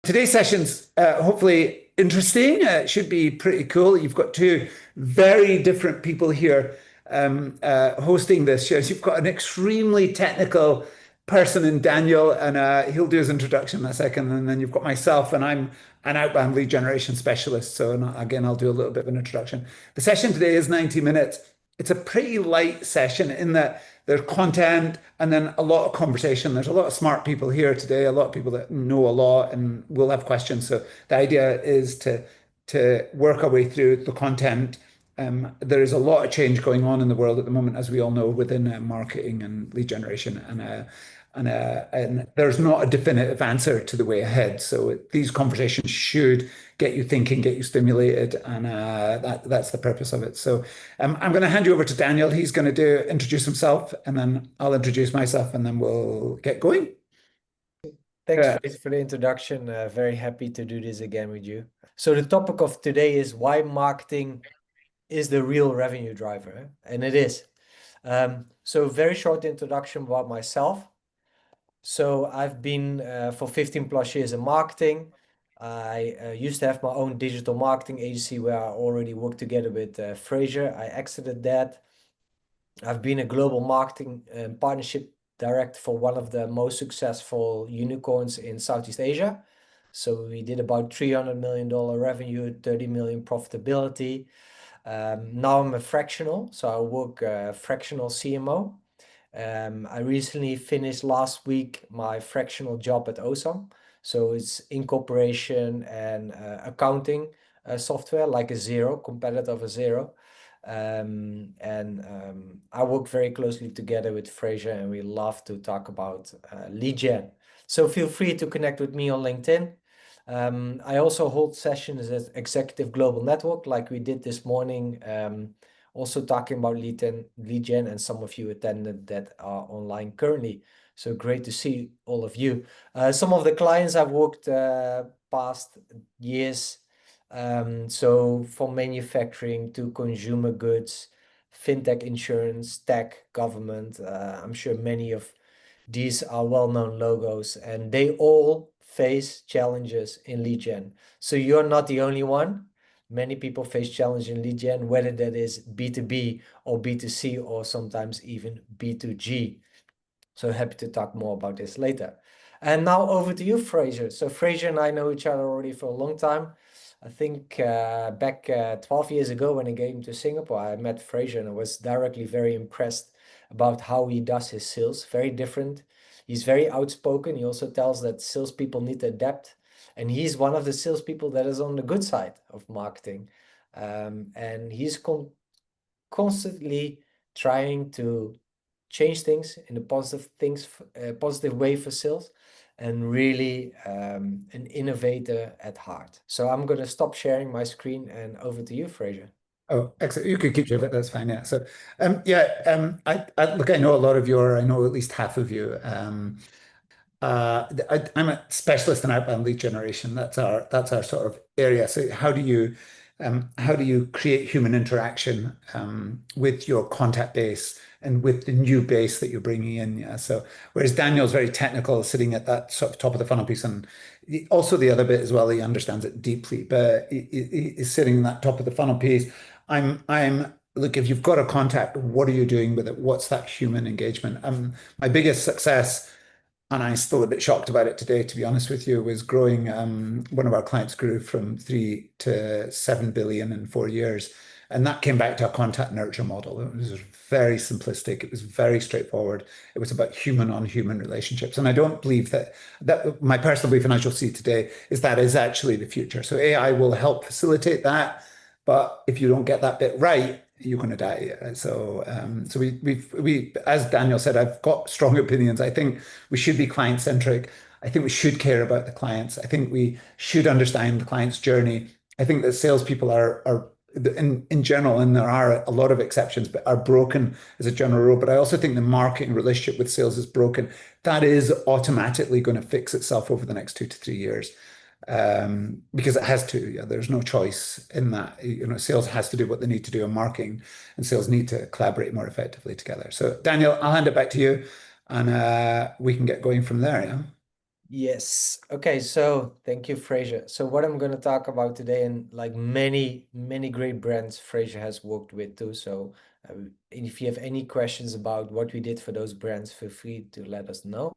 Today's session's hopefully interesting. It should be pretty cool. You've got two very different people here hosting this show. So you've got an extremely technical person in Daniel, and he'll do his introduction in a second. And then you've got myself, and I'm an outbound lead generation specialist. So again, I'll do a little bit of an introduction. The session today is 90 minutes. It's a pretty light session in that there's content and then a lot of conversation. There's a lot of smart people here today, a lot of people that know a lot and will have questions. So the idea is to work our way through the content. There is a lot of change going on in the world at the moment, as we all know, within marketing and lead generation, and there's not a definitive answer to the way ahead. So these conversations should get you thinking, get you stimulated, and that's the purpose of it. So I'm going to hand you over to Daniel. He's going to introduce himself, and then I'll introduce myself, and then we'll get going. Thanks, Fraser, for the introduction. Very happy to do this again with you. So the topic of today is why marketing is the real revenue driver, and it is. So very short introduction about myself. So I've been for 15 plus years in marketing. I used to have my own digital marketing agency where I already worked together with Fraser. I exited that. I've been a global marketing partnership director for one of the most successful unicorns in Southeast Asia. So we did about $300 million revenue, 30 million profitability. Now I'm a fractional, so I work fractional CMO. I recently finished last week my fractional job at Osam. So it's incorporation and accounting software like a Xero, competitor of a Xero. I work very closely together with Fraser, and we love to talk about lead gen. So feel free to connect with me on LinkedIn. I also hold sessions at Executive Global Network, like we did this morning, also talking about lead gen, and some of you attended that are online currently. So great to see all of you. Some of the clients I've worked past years, so from manufacturing to consumer goods, fintech, insurance, tech, government. I'm sure many of these are well-known logos, and they all face challenges in lead gen. So you're not the only one. Many people face challenge in lead gen, whether that is B2B or B2C or sometimes even B2G. So happy to talk more about this later. And now over to you, Fraser. So Fraser and I know each other already for a long time. I think back 12 years ago when I came to Singapore, I met Fraser and I was directly very impressed about how he does his sales. Very different. He's very outspoken. He also tells that salespeople need to adapt. And he's one of the salespeople that is on the good side of marketing. And he's constantly trying to change things in a positive way for sales, and really an innovator at heart. So I'm going to stop sharing my screen and over to you, Fraser. Oh, excellent. You could keep sharing, that's fine. Yeah. So, look, I know a lot of you, or I know at least half of you. I'm a specialist in outbound lead generation. That's our sort of area. So how do you create human interaction with your contact base and with the new base that you're bringing in? Yeah. So whereas Daniel's very technical, sitting at that sort of top of the funnel piece, and also the other bit as well, he understands it deeply, but he is sitting in that top of the funnel piece. Look, if you've got a contact, what are you doing with it? What's that human engagement? My biggest success, and I'm still a bit shocked about it today, to be honest with you, was growing. One of our clients grew from 3 to 7 billion in 4 years. And that came back to a contact nurture model. It was very simplistic. It was very straightforward. It was about human on human relationships. And I don't believe that my personal belief, and as you'll see today, is that is actually the future. So AI will help facilitate that. But if you don't get that bit right, you're going to die. So we, as Daniel said, I've got strong opinions. I think we should be client centric. I think we should care about the clients. I think we should understand the client's journey. I think that salespeople are in general, and there are a lot of exceptions, but are broken as a general rule. But I also think the marketing relationship with sales is broken. That is automatically going to fix itself over the next 2 to 3 years. Because it has to. Yeah, there's no choice in that. Sales has to do what they need to do in marketing, and sales need to collaborate more effectively together. So, Daniel, I'll hand it back to you, and we can get going from there. Yeah. Yes. Okay. So thank you, Fraser. So what I'm going to talk about today, and like many, many great brands Fraser has worked with too. So if you have any questions about what we did for those brands, feel free to let us know.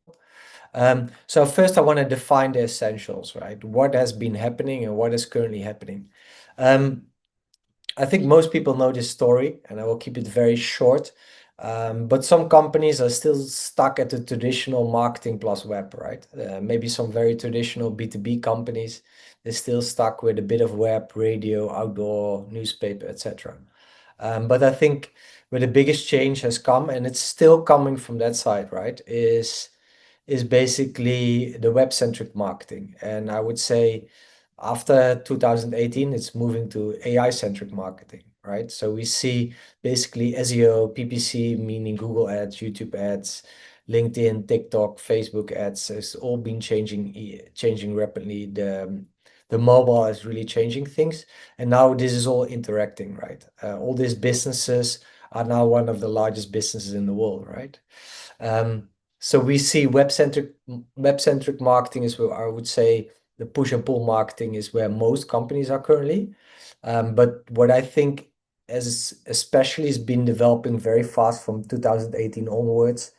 So first I want to define the essentials, right? What has been happening and what is currently happening. Um, I think most people know this story, and I will keep it very short. But some companies are still stuck at the traditional marketing plus web, right? Maybe some very traditional B2B companies, they're still stuck with a bit of web, radio, outdoor, newspaper, etc. But I think where the biggest change has come, and it's still coming from that side, right, is basically the web-centric marketing. And I would say after 2018, it's moving to AI-centric marketing, right? So we see basically SEO, PPC, meaning Google ads, YouTube ads, LinkedIn, TikTok, Facebook ads has all been changing rapidly. The mobile is really changing things, and now this is all interacting, right? All these businesses are now one of the largest businesses in the world, right? Um, so we see web-centric marketing is where I would say the push and pull marketing is where most companies are currently. But what I think as especially has been developing very fast from 2018 onwards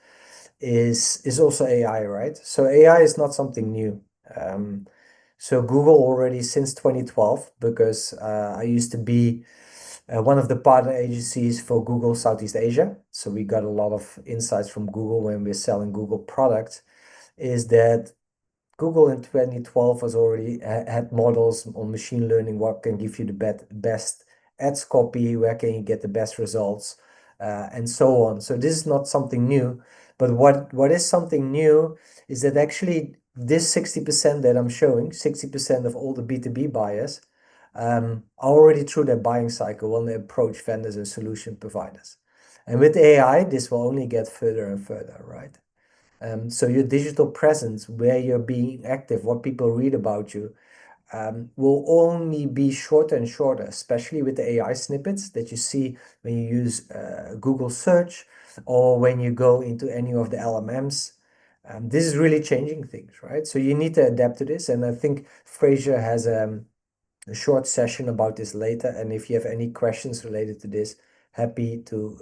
is also AI, right? So AI is not something new. So Google already since 2012, because I used to be one of the partner agencies for Google Southeast Asia. So we got a lot of insights from Google when we're selling Google products, is that Google in 2012 was already had models on machine learning, what can give you the best ads copy, where can you get the best results, and so on. So this is not something new, but what is something new is that actually this 60% that I'm showing, 60% of all the B2B buyers, are already through their buying cycle when they approach vendors and solution providers. And with AI, this will only get further and further, right? So your digital presence, where you're being active, what people read about you, will only be shorter and shorter, especially with the AI snippets that you see when you use Google search or when you go into any of the LMMs. This is really changing things, right? So you need to adapt to this. And I think Fraser has a short session about this later. And if you have any questions related to this, happy to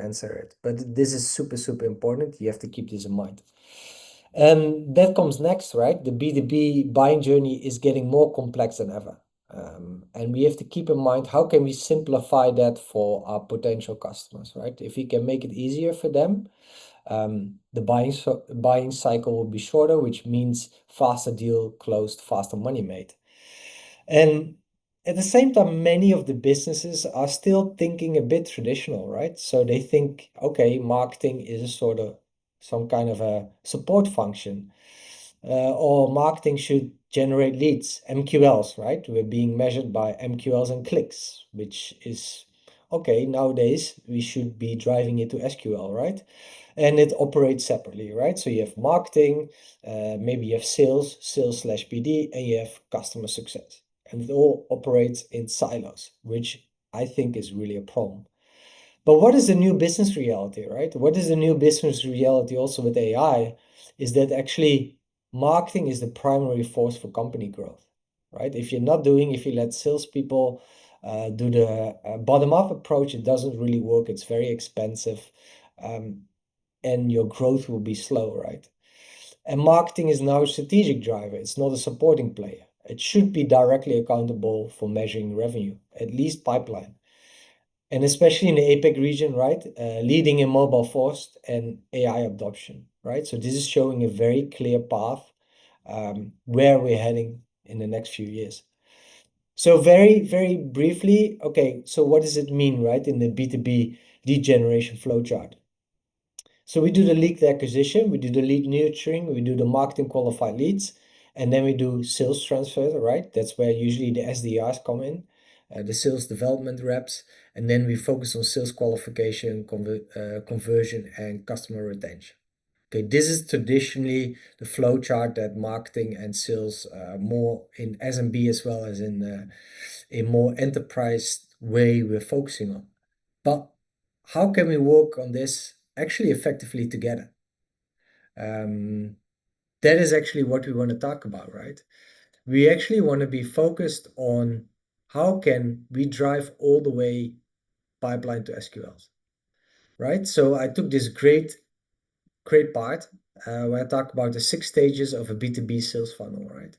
answer it. But this is super, super important. You have to keep this in mind. And that comes next, right? The B2B buying journey is getting more complex than ever. And we have to keep in mind, how can we simplify that for our potential customers, right? If we can make it easier for them, the buying cycle will be shorter, which means faster deal closed, faster money made. And at the same time, many of the businesses are still thinking a bit traditional, right? So they think, okay, marketing is a sort of some kind of a support function, or marketing should generate leads, MQLs, right? We're being measured by MQLs and clicks, which is okay. Nowadays, we should be driving it to SQL, right? And it operates separately, right? So you have marketing, maybe you have sales slash BD, and you have customer success. And it all operates in silos, which I think is really a problem. But what is the new business reality, right? What is the new business reality also with AI is that actually marketing is the primary force for company growth, right? If you let salespeople do the bottom-up approach, it doesn't really work. It's very expensive, and your growth will be slow, right? And marketing is now a strategic driver. It's not a supporting player. It should be directly accountable for measuring revenue, at least pipeline. And especially in the APAC region, right? Leading in mobile first and AI adoption, right? So this is showing a very clear path where we're heading in the next few years. So very, very briefly, okay, so what does it mean, right, in the B2B lead generation flowchart? So we do the lead acquisition, we do the lead nurturing, we do the marketing qualified leads, and then we do sales transfer, right? That's where usually the SDRs come in, the sales development reps, and then we focus on sales qualification, conversion, and customer retention. Okay, this is traditionally the flow chart that marketing and sales more in SMB as well as in a more enterprise way we're focusing on. But how can we work on this actually effectively together? Um, that is actually what we want to talk about, right? We actually want to be focused on how can we drive all the way pipeline to SQLs, right? So I took this great part where I talk about the 6 stages of a B2B sales funnel, right?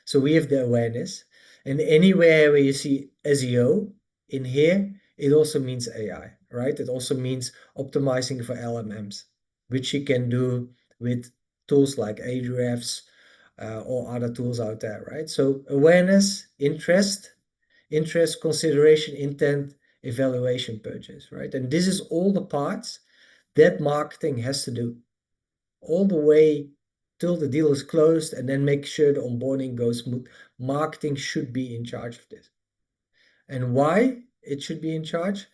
So we have the awareness, and anywhere where you see SEO in here, it also means AI, right? It also means optimizing for LMMs, which you can do with tools like Ahrefs or other tools out there, right? So awareness, interest, consideration, intent, evaluation, purchase, right? And this is all the parts that marketing has to do all the way till the deal is closed and then make sure the onboarding goes smooth. Marketing should be in charge of this. And why it should be in charge?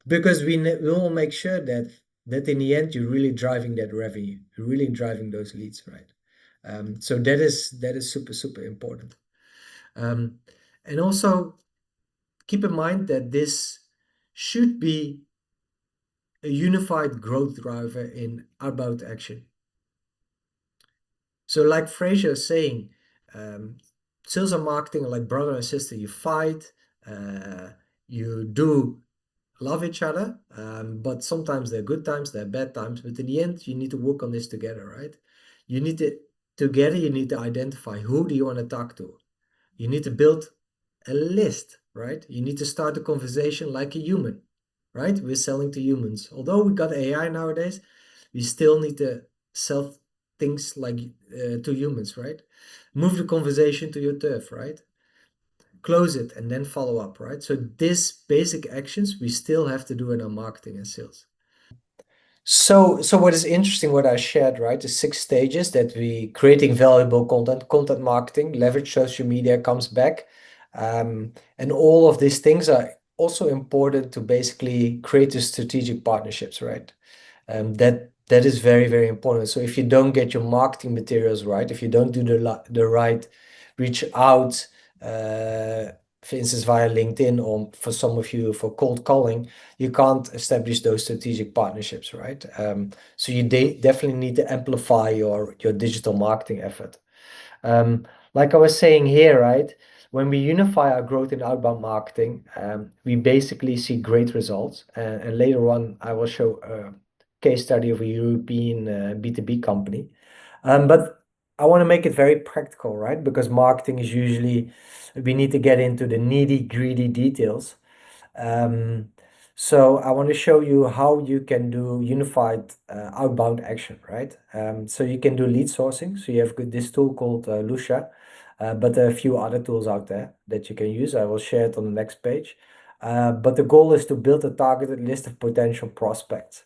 Because we will make sure that in the end you're really driving that revenue, you're really driving those leads, right? So that is super important. And also keep in mind that this should be a unified growth driver in outbound action. So, like Fraser is saying, um, sales and marketing are like brother and sister. You fight, you do love each other, but sometimes there are good times, there are bad times. But in the end, you need to work on this together, right? You need to together. You need to identify who do you want to talk to. You need to build a list, right? You need to start a conversation like a human, right? We're selling to humans. Although we got AI nowadays, we still need to sell things like to humans, right? Move the conversation to your turf, right? Close it and then follow up, right? So these basic actions we still have to do in our marketing and sales. So what is interesting, what I shared, right? The 6 stages that we creating valuable content marketing, leverage social media comes back. And all of these things are also important to basically create the strategic partnerships, right? That is very important. So if you don't get your marketing materials right, if you don't do the right reach out, uh, for instance via LinkedIn, or for some of you for cold calling, you can't establish those strategic partnerships, right? So you definitely need to amplify your digital marketing effort. Like I was saying here, right? When we unify our growth in outbound marketing, we basically see great results. And later on, I will show a case study of a European B2B company. But I want to make it very practical, right? Because marketing is usually, we need to get into the needy, greedy details. Um, so I want to show you how you can do unified outbound action, right? So you can do lead sourcing. So you have this tool called Lucia, but there are a few other tools out there that you can use. I will share it on the next page. But the goal is to build a targeted list of potential prospects.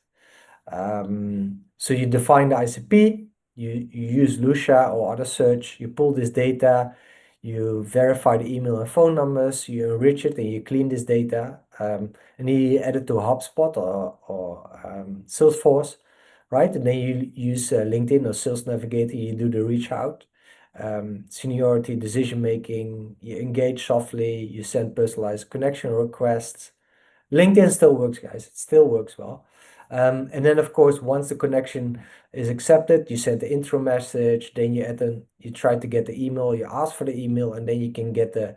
So you define the ICP, you use Lucia or other search, you pull this data, you verify the email and phone numbers, you enrich it and you clean this data, and then you add it to HubSpot or Salesforce, right? And then you use LinkedIn or Sales Navigator, you do the reach out, seniority, decision making, you engage softly, you send personalized connection requests. LinkedIn still works, guys. It still works well. And then, of course, once the connection is accepted, you send the intro message, then you try to get the email, you ask for the email, and then you can get the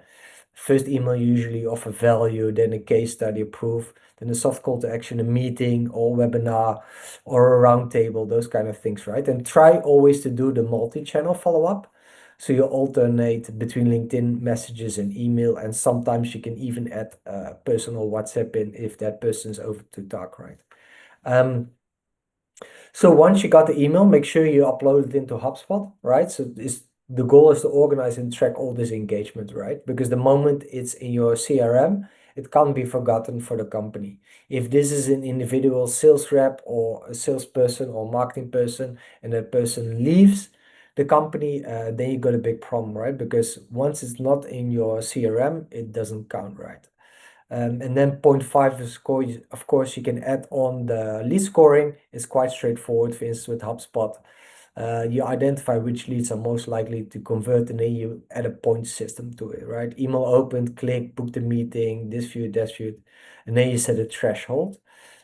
first email usually of a value, then a case study, a proof, then a soft call to action, a meeting or webinar or a roundtable, those kind of things, right? And try always to do the multi-channel follow-up. So you alternate between LinkedIn messages and email, and sometimes you can even add personal WhatsApp in if that person is over to talk, right? Um, so once you got the email, make sure you upload it into HubSpot, right? So the goal is to organize and track all this engagement, right? Because the moment it's in your CRM, it can't be forgotten for the company. If this is an individual sales rep or a salesperson or marketing person and that person leaves the company, then you got a big problem, right? Because once it's not in your CRM, it doesn't count, right? And then point five is of course, you can add on the lead scoring. It's quite straightforward. For instance, with HubSpot, you identify which leads are most likely to convert, and then you add a point system to it, right? Email opened, click, book the meeting, this viewed, that viewed, and then you set a threshold.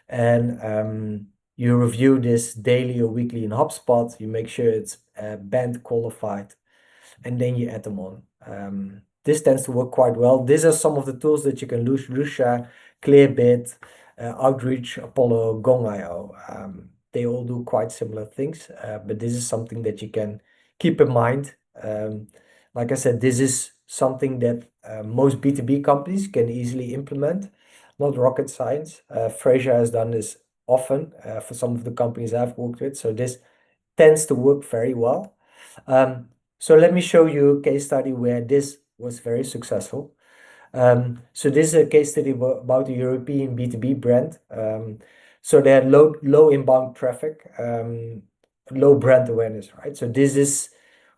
And You review this daily or weekly in HubSpot. You make sure it's band qualified, and then you add them on. This tends to work quite well. These are some of the tools that you can use: Lucia, Clearbit, Outreach, Apollo, Gong.io. They all do quite similar things, but this is something that you can keep in mind. Like I said, this is something that most B2B companies can easily implement, not rocket science. Fraser has done this often for some of the companies I've worked with, so this tends to work very well. So let me show you a case study where this was very successful. So this is a case study about a European B2B brand. So they had low inbound traffic, low brand awareness, right? So this is,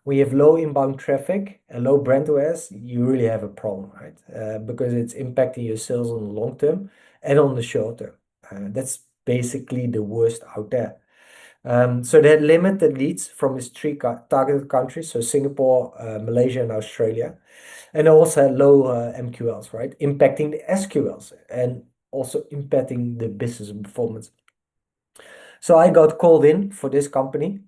when you have low inbound traffic and low brand awareness, you really have a problem, right? Because it's impacting your sales on the long term and on the short term. That's basically the worst out there. So they had limited leads from its three targeted countries, so Singapore, Malaysia, and Australia. And also had low MQLs, right? Impacting the SQLs and also impacting the business performance. So I got called in for this company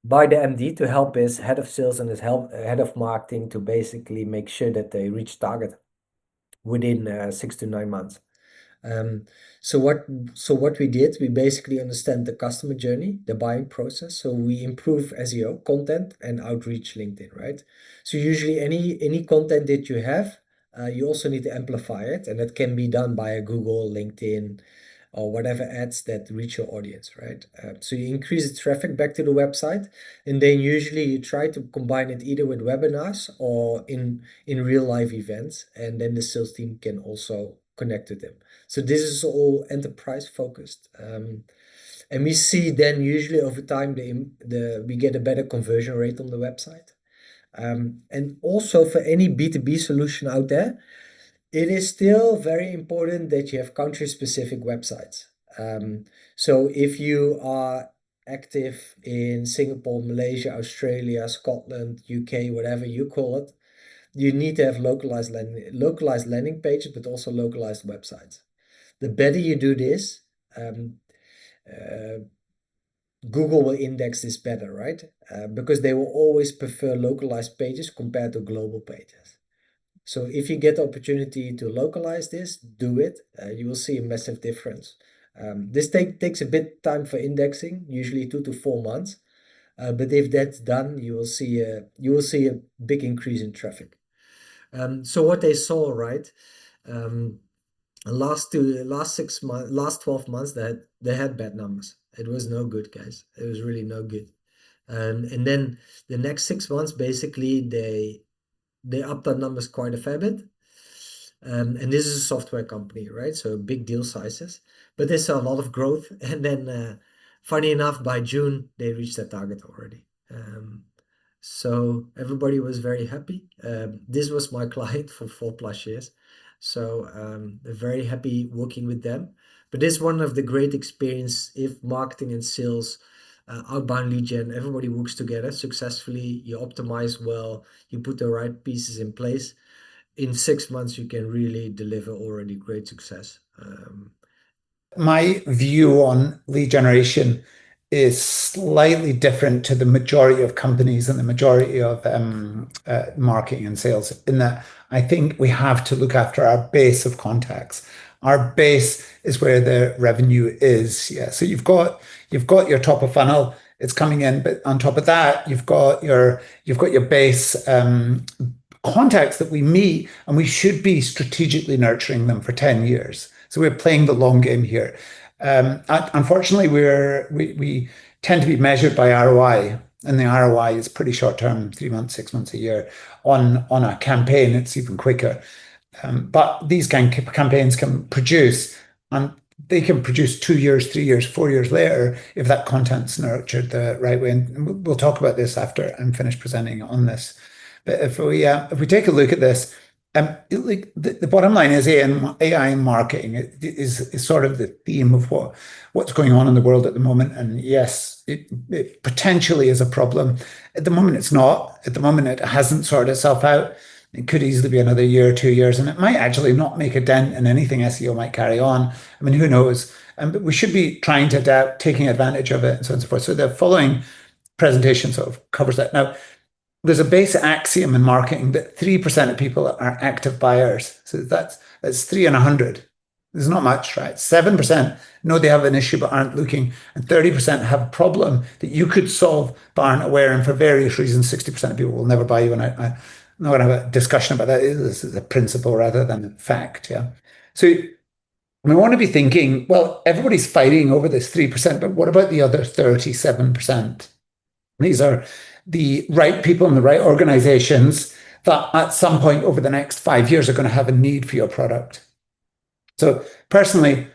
by the MD to help his head of sales and his head of marketing to basically make sure that they reach target within 6 to 9 months. Um, so what we did, we basically understand the customer journey, the buying process. So we improve SEO, content, and outreach LinkedIn, right? So usually any content that you have, you also need to amplify it, and that can be done by a Google, LinkedIn, or whatever ads that reach your audience, right? So you increase the traffic back to the website, and then usually you try to combine it either with webinars or in real life events, and then the sales team can also connect with them. So this is all enterprise focused. And we see then usually over time we get a better conversion rate on the website. And also for any B2B solution out there, it is still very important that you have country specific websites. So if you are active in Singapore, Malaysia, Australia, Scotland, UK, whatever you call it, you need to have localized landing pages, but also localized websites. The better you do this, uh, Google will index this better, right? Because they will always prefer localized pages compared to global pages. So if you get the opportunity to localize this, do it. You will see a massive difference. This takes a bit time for indexing, usually 2 to 4 months. But if that's done, you will see a big increase in traffic. So what they saw, right? Last 6 months, last 12 months, that they had bad numbers. It was no good, guys. It was really no good. And then the next 6 months, basically, they upped their numbers quite a fair bit. And this is a software company, right? So big deal sizes, but there's a lot of growth. And then, funny enough, by June, they reached their target already. So everybody was very happy. This was my client for 4+ years. So very happy working with them. But this is one of the great experience if marketing and sales, outbound lead gen, everybody works together successfully. You optimize well, you put the right pieces in place. In 6 months, you can really deliver already great success. My view on lead generation is slightly different to the majority of companies and the majority of marketing and sales, in that I think we have to look after our base of contacts. Our base is where the revenue is. Yeah. So you've got your top of funnel, it's coming in, but on top of that, you've got your base contacts that we meet, and we should be strategically nurturing them for 10 years. So we're playing the long game here. Unfortunately, we tend to be measured by ROI, and the ROI is pretty short term, 3 months, 6 months, a year. On a campaign, it's even quicker. But these campaigns can produce, and they can produce 2 years, 3 years, 4 years later if that content's nurtured the right way. And we'll talk about this after I'm finished presenting on this. But if we take a look at this, like the bottom line is AI marketing is sort of the theme of what's going on in the world at the moment. And yes, it potentially is a problem. At the moment, it's not. At the moment, it hasn't sorted itself out. It could easily be another year, 2 years, and it might actually not make a dent in anything SEO might carry on. I mean, who knows? but we should be trying to adapt, taking advantage of it, and so on and so forth. So the following presentation sort of covers that. Now, there's a basic axiom in marketing that 3% of people are active buyers. So that's 3 in 100. There's not much, right? 7% know they have an issue but aren't looking, and 30% have a problem that you could solve but aren't aware. And for various reasons, 60% of people will never buy you. And I'm not going to have a discussion about that. This is a principle rather than a fact. Yeah. So we want to be thinking, well, everybody's fighting over this 3%, but what about the other 37%? These are the right people in the right organizations that at some point over the next 5 years are going to have a need for your product. So personally,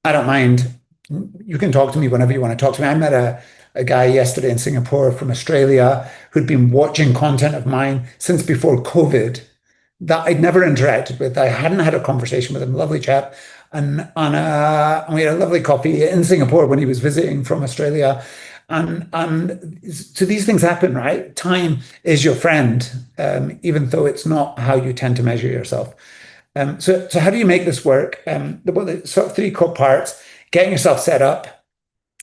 I don't mind. You can talk to me whenever you want to talk to me. I met a guy yesterday in Singapore from Australia who'd been watching content of mine since before COVID that I'd never interacted with. I hadn't had a conversation with him, lovely chap. And we had a lovely coffee in Singapore when he was visiting from Australia. And so these things happen, right? Time is your friend, even though it's not how you tend to measure yourself. So how do you make this work? The sort of three core parts: getting yourself set up,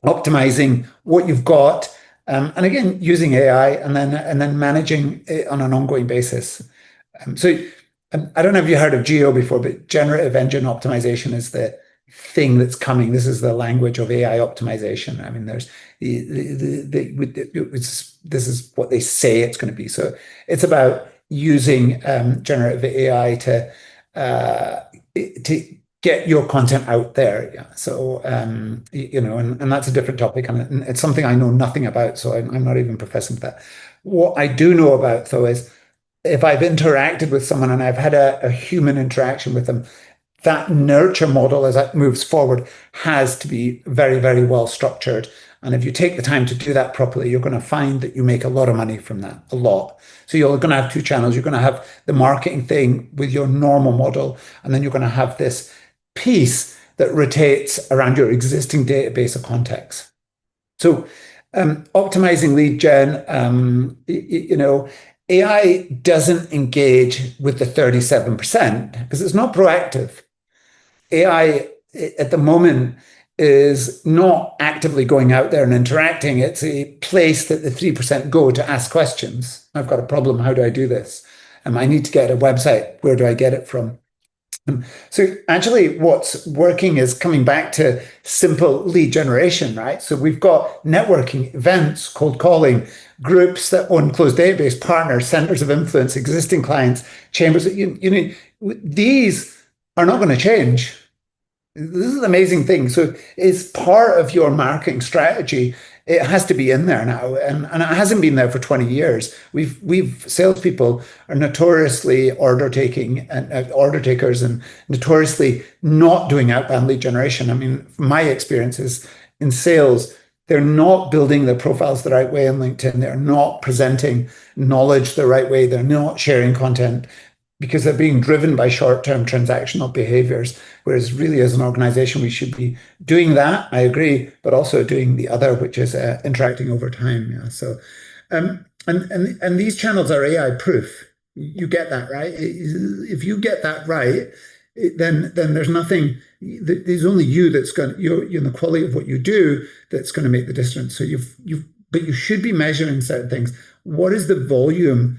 optimizing what you've got, and again using AI, and then managing it on an ongoing basis. So I don't know if you heard of GEO before, but generative engine optimization is the thing that's coming. This is the language of AI optimization. I mean, there's this is what they say it's going to be. So it's about using generative AI to get your content out there. Yeah. So and that's a different topic, and it's something I know nothing about. So I'm not even professing that. What I do know about though is if I've interacted with someone and I've had a human interaction with them, that nurture model as it moves forward has to be very, very well structured. And if you take the time to do that properly, you're going to find that you make a lot of money from that, a lot. So you're going to have two channels. You're going to have the marketing thing with your normal model, and then you're going to have this piece that rotates around your existing database of contacts. So optimizing lead gen, AI doesn't engage with the 37% because it's not proactive. AI at the moment is not actively going out there and interacting. It's a place that the 3% go to ask questions. I've got a problem. How do I do this? I need to get a website. Where do I get it from? So actually what's working is coming back to simple lead generation, right? So we've got networking, events, cold calling, groups that own closed database, partners, centers of influence, existing clients, chambers. These are not going to change. This is an amazing thing. So it's part of your marketing strategy. It has to be in there now, and it hasn't been there for 20 years. We've salespeople are notoriously order takers and notoriously not doing outbound lead generation. I mean, my experiences in sales, they're not building their profiles the right way on LinkedIn. They're not presenting knowledge the right way. They're not sharing content because they're being driven by short-term transactional behaviors. Whereas really as an organization, we should be doing that, I agree, but also doing the other, which is interacting over time. Yeah. So, and these channels are AI proof. You get that, right? If you get that right, then there's nothing, there's only you that's going to, you're the quality of what you do that's going to make the difference. So but you should be measuring certain things. What is the volume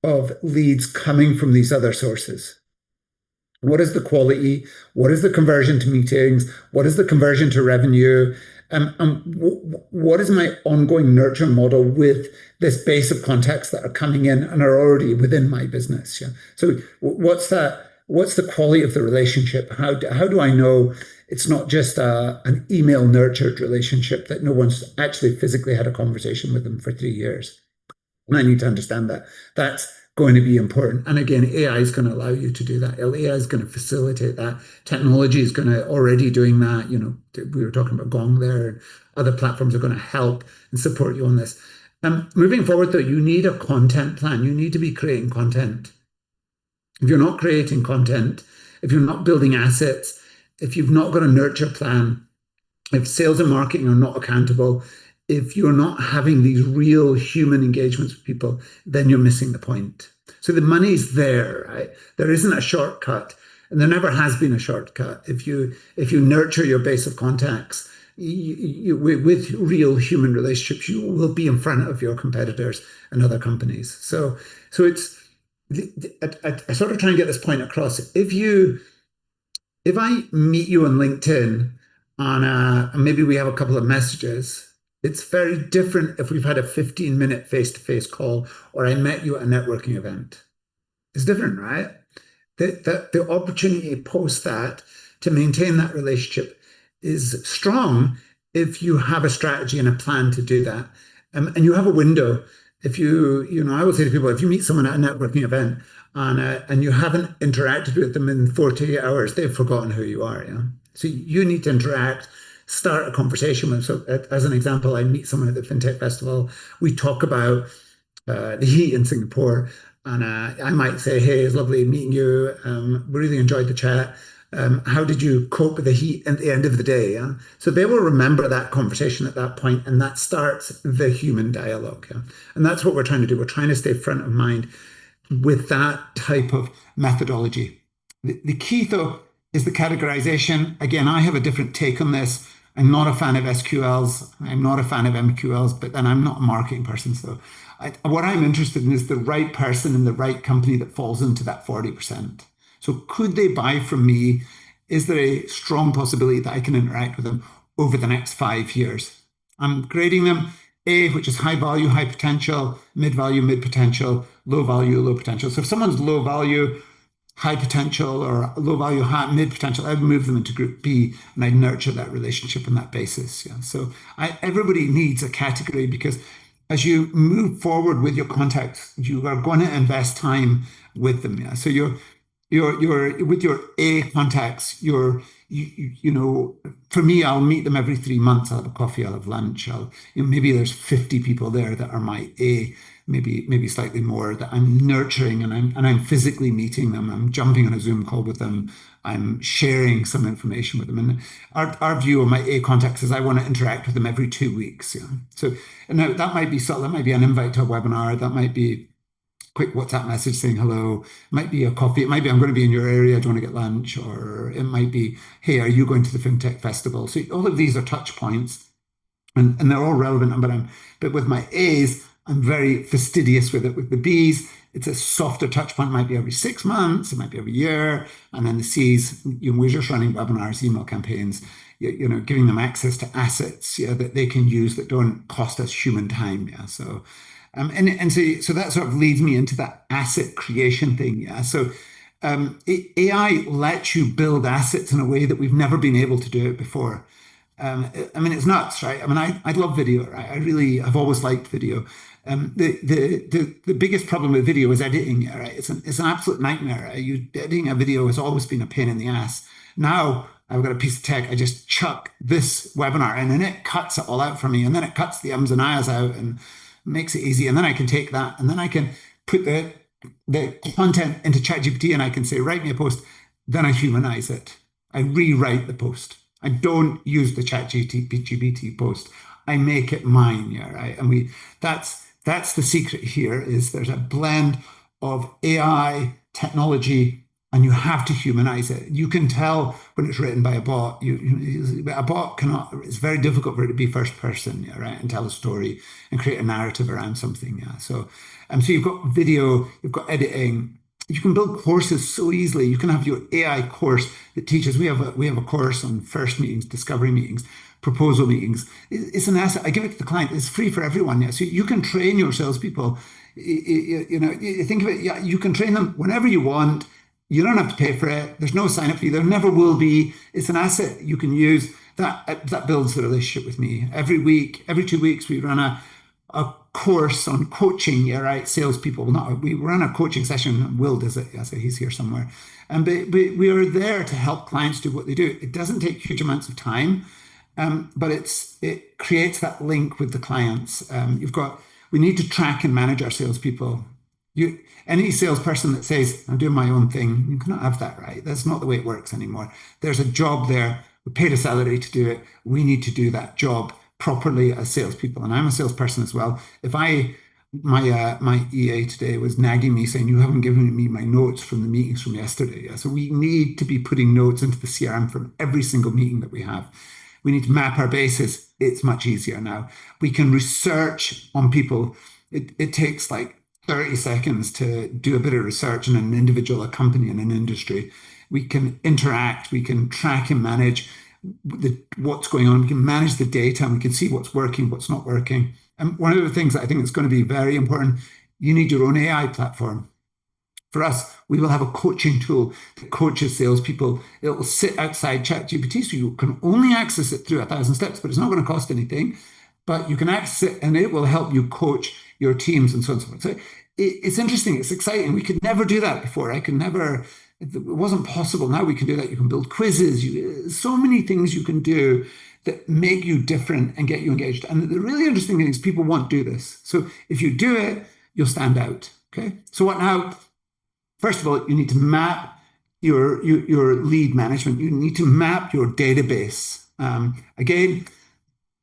of leads coming from these other sources? What is the quality? What is the conversion to meetings? What is the conversion to revenue? What is my ongoing nurture model with this base of contacts that are coming in and are already within my business? Yeah. So what's that? What's the quality of the relationship? How do I know it's not just an email nurtured relationship that no one's actually physically had a conversation with them for 3 years? And I need to understand that. That's going to be important. And again, AI is going to allow you to do that. AI is going to facilitate that. Technology is going to already doing that. We were talking about Gong there, and other platforms are going to help and support you on this. Moving forward, though, you need a content plan. You need to be creating content. If you're not creating content, if you're not building assets, if you've not got a nurture plan, if sales and marketing are not accountable, if you're not having these real human engagements with people, then you're missing the point. So the money's there, right? There isn't a shortcut. And there never has been a shortcut. If you nurture your base of contacts with real human relationships, you will be in front of your competitors and other companies. So it's I sort of try and get this point across. If I meet you on LinkedIn and maybe we have a couple of messages, it's very different if we've had a 15-minute face-to-face call or I met you at a networking event. It's different, right? The opportunity post that to maintain that relationship is strong if you have a strategy and a plan to do that. And you have a window. If I will say to people, if you meet someone at a networking event and you haven't interacted with them in 48 hours, they've forgotten who you are. Yeah. So you need to interact, start a conversation with. So, as an example, I meet someone at the FinTech Festival. We talk about the heat in Singapore. And I might say, hey, it's lovely meeting you. We really enjoyed the chat. How did you cope with the heat at the end of the day? Yeah? So they will remember that conversation at that point, and that starts the human dialogue. Yeah? And that's what we're trying to do. We're trying to stay front of mind with that type of methodology. The key, though, is the categorization. Again, I have a different take on this. I'm not a fan of SQLs. I'm not a fan of MQLs, but then I'm not a marketing person. So what I'm interested in is the right person in the right company that falls into that 40%. So could they buy from me? Is there a strong possibility that I can interact with them over the next 5 years? I'm grading them A, which is high value, high potential, mid value, mid potential, low value, low potential. So if someone's low value, high potential, or low value, high mid potential, I'd move them into group B and I'd nurture that relationship on that basis. Yeah. So everybody needs a category because as you move forward with your contacts, you are going to invest time with them. Yeah. So you're with your A contacts, for me, I'll meet them every 3 months. I'll have a coffee, I'll have lunch. Maybe there's 50 people there that are my A, maybe slightly more that I'm nurturing and I'm physically meeting them. I'm jumping on a Zoom call with them. I'm sharing some information with them. And our view of my A contacts is I want to interact with them every 2 weeks. Yeah. So now that might be subtle. That might be an invite to a webinar. That might be quick WhatsApp message saying hello. It might be a coffee. It might be I'm going to be in your area. Do you want to get lunch? Or it might be, hey, are you going to the FinTech Festival? So all of these are touch points, and they're all relevant. But with my A's, I'm very fastidious with it. With the B's, it's a softer touch point. It might be every 6 months. It might be every year. And then the C's, we're just running webinars, email campaigns, giving them access to assets, that they can use that don't cost us human time. Yeah. So so that sort of leads me into that asset creation thing. Yeah. So AI lets you build assets in a way that we've never been able to do it before. It's nuts, right? I love video, right? I've always liked video. The biggest problem with video is editing, right? It's an absolute nightmare. Right? Editing a video has always been a pain in the ass. Now I've got a piece of tech. I just chuck this webinar in, and it cuts it all out for me, and then it cuts the ums and ahs out and makes it easy. And then I can take that, and then I can put the content into ChatGPT, and I can say, write me a post. Then I humanize it. I rewrite the post. I don't use the ChatGPT post. I make it mine. Yeah, right. And that's the secret here. Is there's a blend of AI technology, and you have to humanize it. You can tell when it's written by a bot. A bot cannot. It's very difficult for it to be first person, yeah, right, and tell a story and create a narrative around something. Yeah. So you've got video, you've got editing. You can build courses so easily. You can have your AI course that teaches. We have a course on first meetings, discovery meetings, proposal meetings. It's an asset. I give it to the client. It's free for everyone. Yeah. So you can train your salespeople. You think of it. Yeah, you can train them whenever you want. You don't have to pay for it. There's no sign up fee. There never will be. It's an asset you can use. That builds the relationship with me. Every week, every 2 weeks, we run a course on coaching, yeah, right? Salespeople. We run a coaching session. Will does it. Yeah, so he's here somewhere. And we are there to help clients do what they do. It doesn't take huge amounts of time, but it creates that link with the clients. We need to track and manage our salespeople. Any salesperson that says, I'm doing my own thing, you cannot have that, right? That's not the way it works anymore. There's a job there. We paid a salary to do it. We need to do that job properly as salespeople. And I'm a salesperson as well. If I my EA today was nagging me saying, "You haven't given me my notes from the meetings from yesterday." Yeah, so we need to be putting notes into the CRM from every single meeting that we have. We need to map our bases. It's much easier now. We can research on people. It takes like 30 seconds to do a bit of research on an individual, a company, and an industry. We can interact, we can track and manage what's going on. We can manage the data and we can see what's working, what's not working. And one of the things that I think is going to be very important, you need your own AI platform. For us, we will have a coaching tool that coaches salespeople. It will sit outside ChatGPT, so you can only access it through 1,000 steps, but it's not going to cost anything. But you can access it, and it will help you coach your teams and so on and so forth. So it's interesting. It's exciting. We could never do that before. I could never. It wasn't possible. Now we can do that. You can build quizzes. So many things you can do that make you different and get you engaged. And the really interesting thing is people won't do this. So if you do it, you'll stand out. Okay. So what now? First of all, you need to map your lead management. You need to map your database. Again,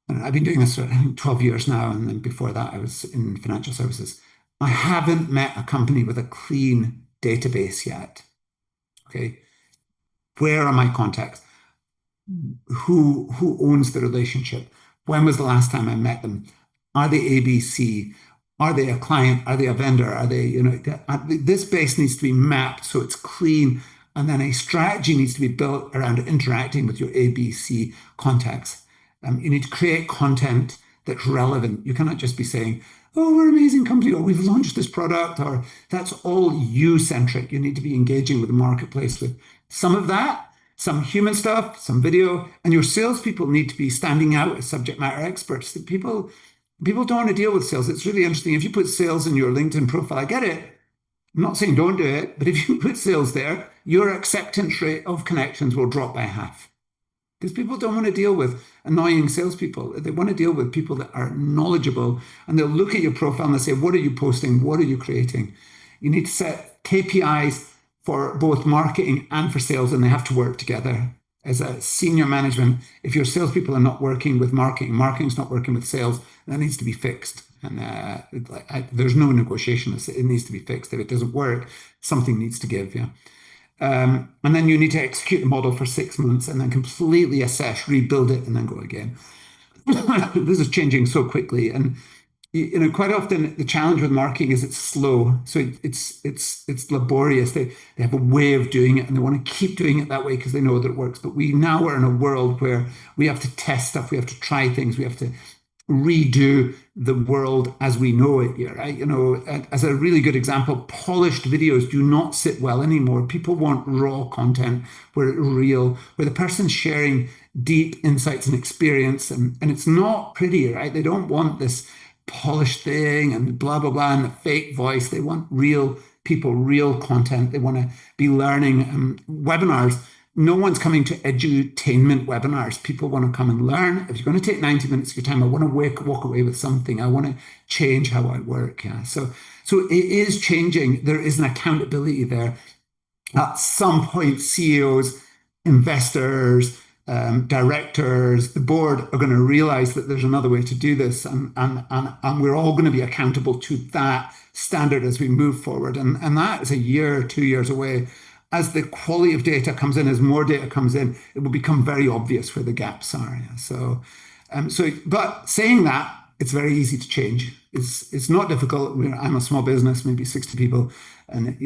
I've been doing this for I think 12 years now, and then before that, I was in financial services. I haven't met a company with a clean database yet. Okay, where are my contacts? Who owns the relationship? When was the last time I met them? Are they ABC? Are they a client? Are they a vendor? Are they, this base needs to be mapped so it's clean. And then a strategy needs to be built around interacting with your ABC contacts. You need to create content that's relevant. You cannot just be saying, "Oh, we're an amazing company," or "We've launched this product," or that's all you centric. You need to be engaging with the marketplace with some of that, some human stuff, some video, and your salespeople need to be standing out as subject matter experts. The people don't want to deal with sales. It's really interesting. If you put sales in your LinkedIn profile, I get it. I'm not saying don't do it, but if you put sales there, your acceptance rate of connections will drop by half. Because people don't want to deal with annoying salespeople. They want to deal with people that are knowledgeable, and they'll look at your profile and they'll say, "What are you posting? What are you creating?" You need to set KPIs for both marketing and for sales, and they have to work together. As a senior management, if your salespeople are not working with marketing, marketing's not working with sales, that needs to be fixed. And there's no negotiation. It needs to be fixed. If it doesn't work, something needs to give. Yeah. And then you need to execute the model for 6 months and then completely assess, rebuild it, and then go again. This is changing so quickly, and quite often the challenge with marketing is it's slow, so it's laborious. They have a way of doing it, and they want to keep doing it that way because they know that it works. But we now are in a world where we have to test stuff, we have to try things, we have to redo the world as we know it here, right? As a really good example, polished videos do not sit well anymore. People want raw content where it's real, where the person's sharing deep insights and experience, and it's not pretty, right? They don't want this polished thing and blah, blah, blah, and the fake voice. They want real people, real content. They want to be learning. Webinars, no one's coming to edutainment webinars. People want to come and learn. If you're going to take 90 minutes of your time, I want to walk away with something. I want to change how I work. Yeah. So it is changing. There is an accountability there. At some point, CEOs, investors, directors, the board are going to realize that there's another way to do this, and we're all going to be accountable to that standard as we move forward. And that is a year, 2 years away. As the quality of data comes in, as more data comes in, it will become very obvious where the gaps are. Yeah. But saying that, it's very easy to change. It's not difficult. I'm a small business, maybe 60 people, and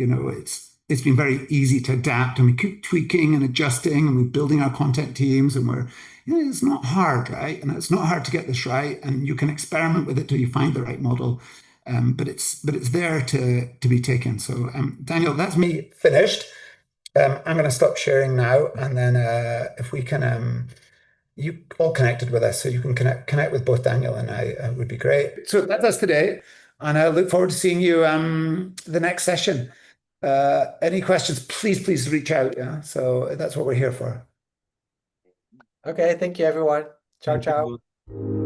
it's been very easy to adapt, and we keep tweaking and adjusting, and we're building our content teams, and it's not hard, right? And it's not hard to get this right, and you can experiment with it till you find the right model. But it's there to be taken. So Daniel, that's me finished. I'm going to stop sharing now, and then if we can, you all connected with us, so you can connect with both Daniel and I, would be great. So that's us today, and I look forward to seeing you the next session. Any questions, please reach out. Yeah, so that's what we're here for. Okay, thank you, everyone. Ciao, Thank ciao. you.